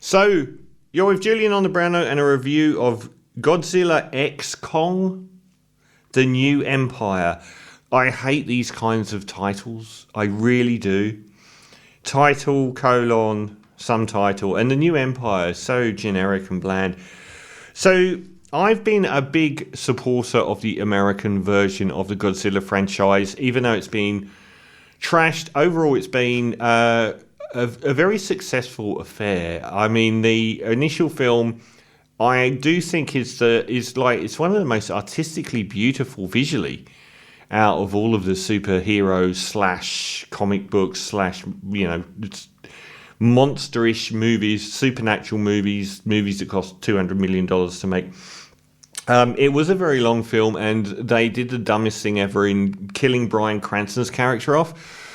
So, you're with Julian on the Browno and a review of Godzilla X Kong, The New Empire. I hate these kinds of titles. I really do. Title, colon, subtitle, and The New Empire is so generic and bland. So, I've been a big supporter of the American version of the Godzilla franchise, even though it's been trashed. Overall, it's been a very successful affair. I mean, the initial film, I do think it's one of the most artistically beautiful visually out of all of the superheroes slash comic books slash monsterish movies, supernatural movies that cost $200 million to make. It was a very long film, and they did the dumbest thing ever in killing Bryan Cranston's character off,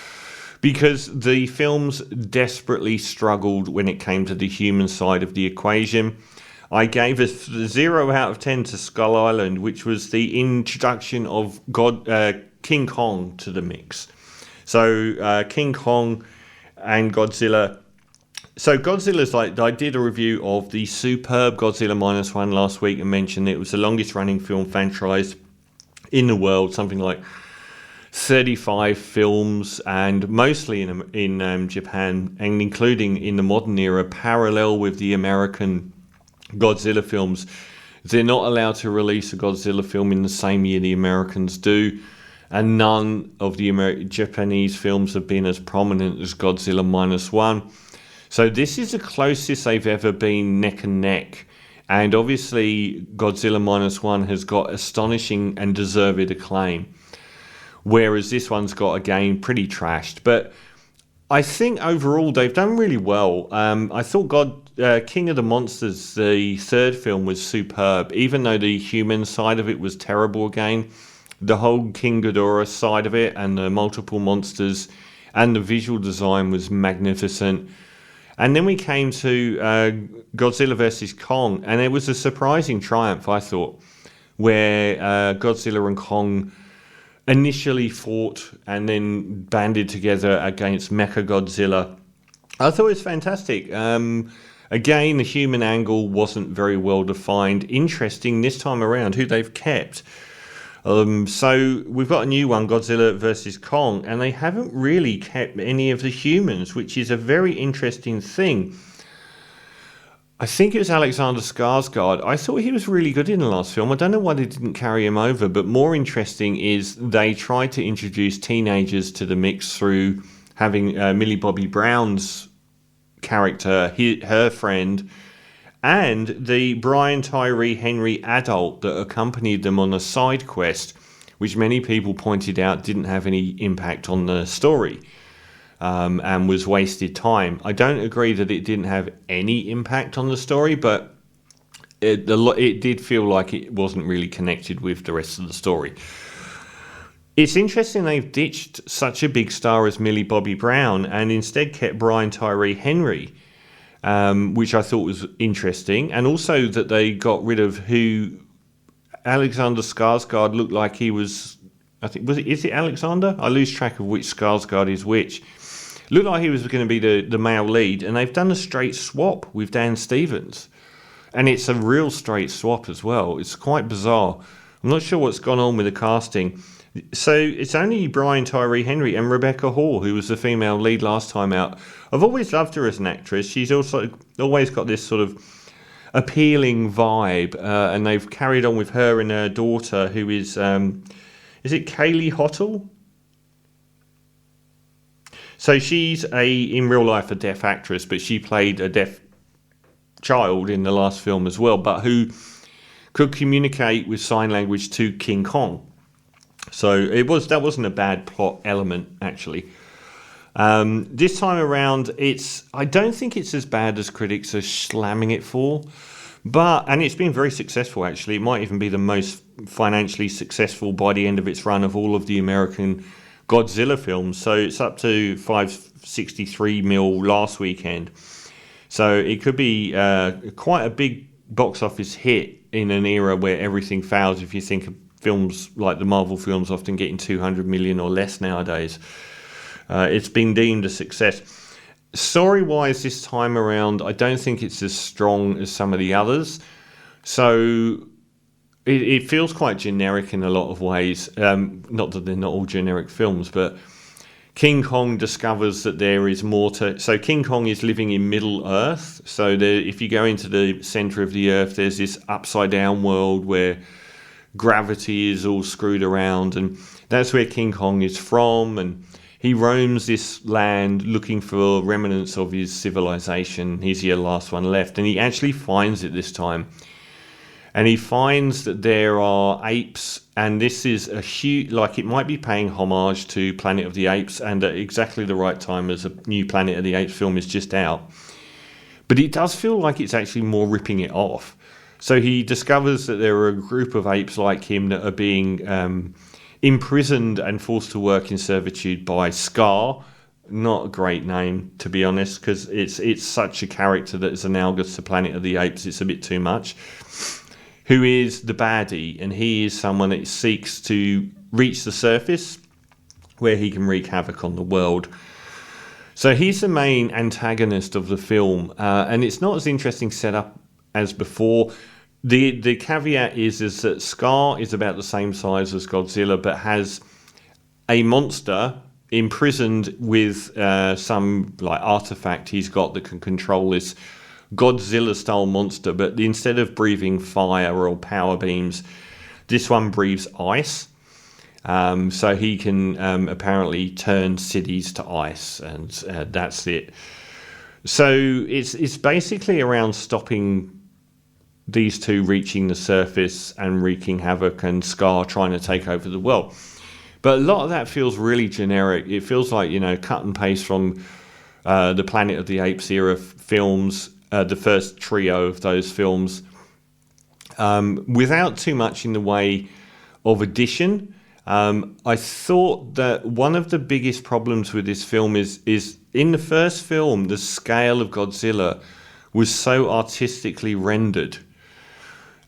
because the films desperately struggled when it came to the human side of the equation. I gave a 0 out of 10 to Skull Island, which was the introduction of King Kong to the mix. So King Kong and Godzilla. So Godzilla's I did a review of the superb Godzilla Minus One last week and mentioned it was the longest running film franchise in the world, something like 35 films, and mostly in Japan, and including in the modern era, parallel with the American Godzilla films. They're not allowed to release a Godzilla film in the same year the Americans do, and none of the Japanese films have been as prominent as Godzilla Minus One. So this is the closest they've ever been neck and neck, and obviously Godzilla Minus One has got astonishing and deserved acclaim, whereas this one's got, again, pretty trashed. But I think overall they've done really well. I thought King of the Monsters, the third film, was superb, even though the human side of it was terrible again. The whole King Ghidorah side of it and the multiple monsters and the visual design was magnificent. And then we came to Godzilla vs. Kong, and it was a surprising triumph, I thought, where Godzilla and Kong initially fought and then banded together against Mechagodzilla. I thought it was fantastic. Again, the human angle wasn't very well defined. Interesting this time around who they've kept. So we've got a new one, Godzilla vs. Kong, and they haven't really kept any of the humans, which is a very interesting thing. I think it was Alexander Skarsgård. I thought he was really good in the last film. I don't know why they didn't carry him over, but more interesting is they tried to introduce teenagers to the mix through having Millie Bobby Brown's character, her friend, and the Brian Tyree Henry adult that accompanied them on a side quest, which many people pointed out didn't have any impact on the story. And was wasted time. I don't agree that it didn't have any impact on the story, but it did feel like it wasn't really connected with the rest of the story. It's interesting they've ditched such a big star as Millie Bobby Brown and instead kept Brian Tyree Henry, which I thought was interesting, and also that they got rid of who Alexander Skarsgård looked like he was. Is it Alexander? I lose track of which Skarsgård is which. Looked like he was going to be the male lead, and they've done a straight swap with Dan Stevens. And it's a real straight swap as well. It's quite bizarre. I'm not sure what's gone on with the casting. So it's only Brian Tyree Henry and Rebecca Hall, who was the female lead last time out. I've always loved her as an actress. She's also always got this sort of appealing vibe, and they've carried on with her and her daughter, who is it Kaylee Hottle? So she's in real life a deaf actress, but she played a deaf child in the last film as well, but who could communicate with sign language to King Kong. So that wasn't a bad plot element, actually. This time around, I don't think it's as bad as critics are slamming it for, and it's been very successful, actually. It might even be the most financially successful by the end of its run of all of the American Godzilla films. So it's up to $563 million last weekend. So it could be quite a big box office hit in an era where everything fails. If you think of films like the Marvel films often getting $200 million or less nowadays, it's been deemed a success. Story-wise, this time around, I don't think it's as strong as some of the others. So it feels quite generic in a lot of ways. Not that they're not all generic films, but King Kong discovers that there is more to... So King Kong is living in Middle Earth. So if you go into the center of the Earth, there's this upside-down world where gravity is all screwed around, and that's where King Kong is from, and he roams this land looking for remnants of his civilization. He's the last one left, and he actually finds it this time. And he finds that there are apes, and this is a huge, like, it might be paying homage to Planet of the Apes, and at exactly the right time as a new Planet of the Apes film is just out. But it does feel like it's actually more ripping it off. So he discovers that there are a group of apes like him that are being imprisoned and forced to work in servitude by Scar. Not a great name, to be honest, because it's such a character that is analogous to Planet of the Apes. It's a bit too much. Who is the baddie, and he is someone that seeks to reach the surface where he can wreak havoc on the world. So he's the main antagonist of the film, and it's not as interesting setup as before. The caveat is that Scar is about the same size as Godzilla, but has a monster imprisoned with some like artifact he's got that can control this Godzilla-style monster. But instead of breathing fire or power beams, this one breathes ice. So he can apparently turn cities to ice, and that's it. So it's basically around stopping these two reaching the surface and wreaking havoc, and Scar trying to take over the world. But a lot of that feels really generic. It feels like, cut and paste from the Planet of the Apes era films, the first trio of those films, without too much in the way of addition. I thought that one of the biggest problems with this film is in the first film, the scale of Godzilla was so artistically rendered.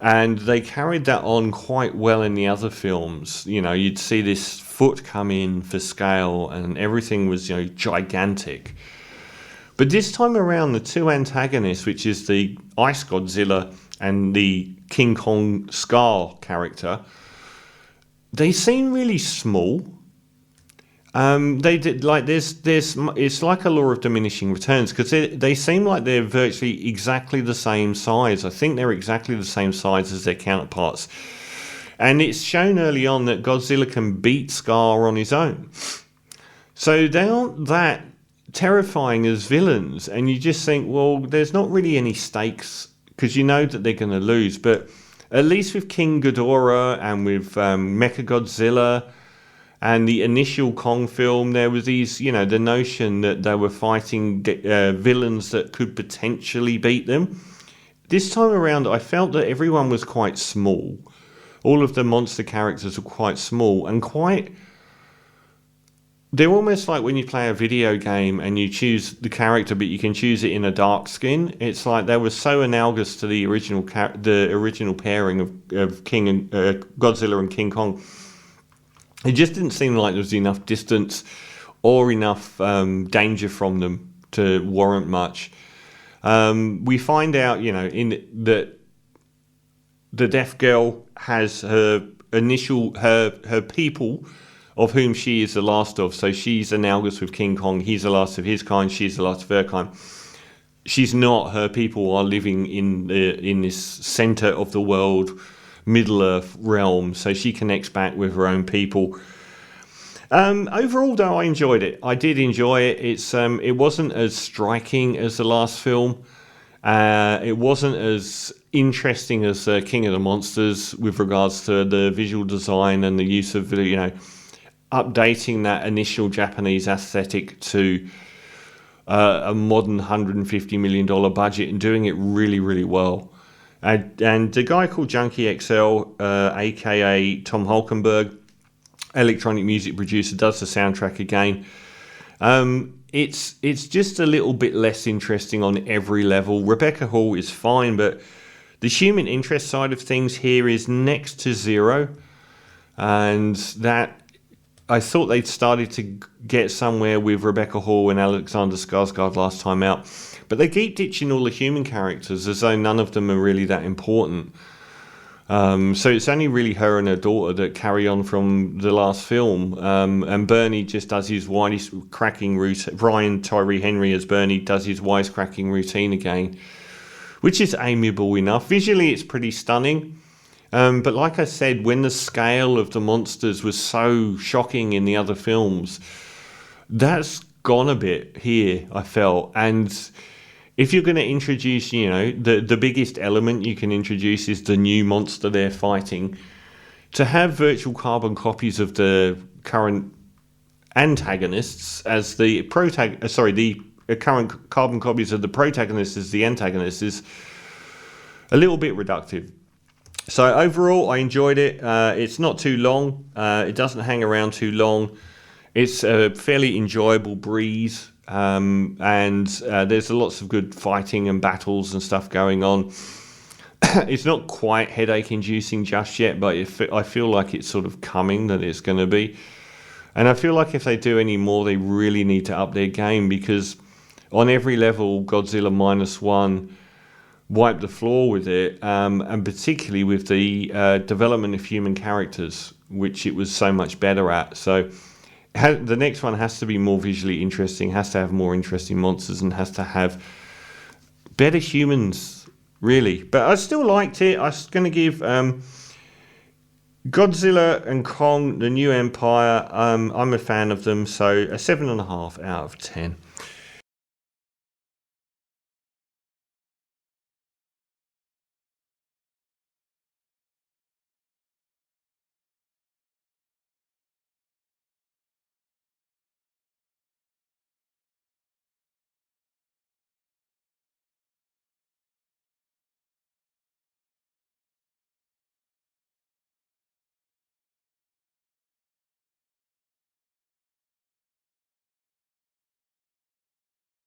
And they carried that on quite well in the other films. You'd see this foot come in for scale, and everything was, gigantic. But this time around, the two antagonists, which is the Ice Godzilla and the King Kong Scar character, they seem really small. They did like there's it's like a law of diminishing returns, because they seem like they're virtually exactly the same size. I think they're exactly the same size as their counterparts, and it's shown early on that Godzilla can beat Scar on his own. So they aren't that terrifying as villains, and you just think, well, there's not really any stakes because you know that they're going to lose. But at least with King Ghidorah and with Mechagodzilla and the initial Kong film, there was these, the notion that they were fighting villains that could potentially beat them. This time around, I felt that everyone was quite small. All of the monster characters were quite small and quite... They're almost like when you play a video game and you choose the character, but you can choose it in a dark skin. It's like they were so analogous to the original pairing of King and Godzilla and King Kong. It just didn't seem like there was enough distance or enough danger from them to warrant much. We find out, that the deaf girl has her people of whom she is the last of. So she's analogous with King Kong. He's the last of his kind. She's the last of her kind. She's not. Her people are living in this center of the world, Middle Earth realm, so she connects back with her own people. Overall, though, I enjoyed it. I did enjoy it. It wasn't as striking as the last film. It wasn't as interesting as King of the Monsters with regards to the visual design and the use of, updating that initial Japanese aesthetic to a modern $150 million budget and doing it really, really well. And the guy called Junkie XL, aka Tom Holkenberg, electronic music producer, does the soundtrack again. It's just a little bit less interesting on every level. Rebecca Hall is fine, but the human interest side of things here is next to zero, and that I thought they'd started to get somewhere with Rebecca Hall and Alexander Skarsgård last time out, but they keep ditching all the human characters as though none of them are really that important. So it's only really her and her daughter that carry on from the last film, and Bernie just does his wisecracking routine. Brian Tyree Henry as Bernie does his wisecracking routine again, which is amiable enough. Visually, it's pretty stunning. But like I said, when the scale of the monsters was so shocking in the other films, that's gone a bit here, I felt. And if you're going to introduce, the biggest element you can introduce is the new monster they're fighting, to have virtual carbon copies of the current antagonists as the current carbon copies of the protagonists as the antagonists is a little bit reductive. So overall, I enjoyed it. It's not too long. It doesn't hang around too long. It's a fairly enjoyable breeze, and there's lots of good fighting and battles and stuff going on. It's not quite headache-inducing just yet, but I feel like it's sort of coming, that it's going to be. And I feel like if they do any more, they really need to up their game, because on every level, Godzilla Minus One wipe the floor with it, and particularly with the development of human characters, which it was so much better at. So the next one has to be more visually interesting, has to have more interesting monsters, and has to have better humans, really. But I still liked it. I was going to give Godzilla and Kong, The New Empire, I'm a fan of them, so a 7.5 out of 10.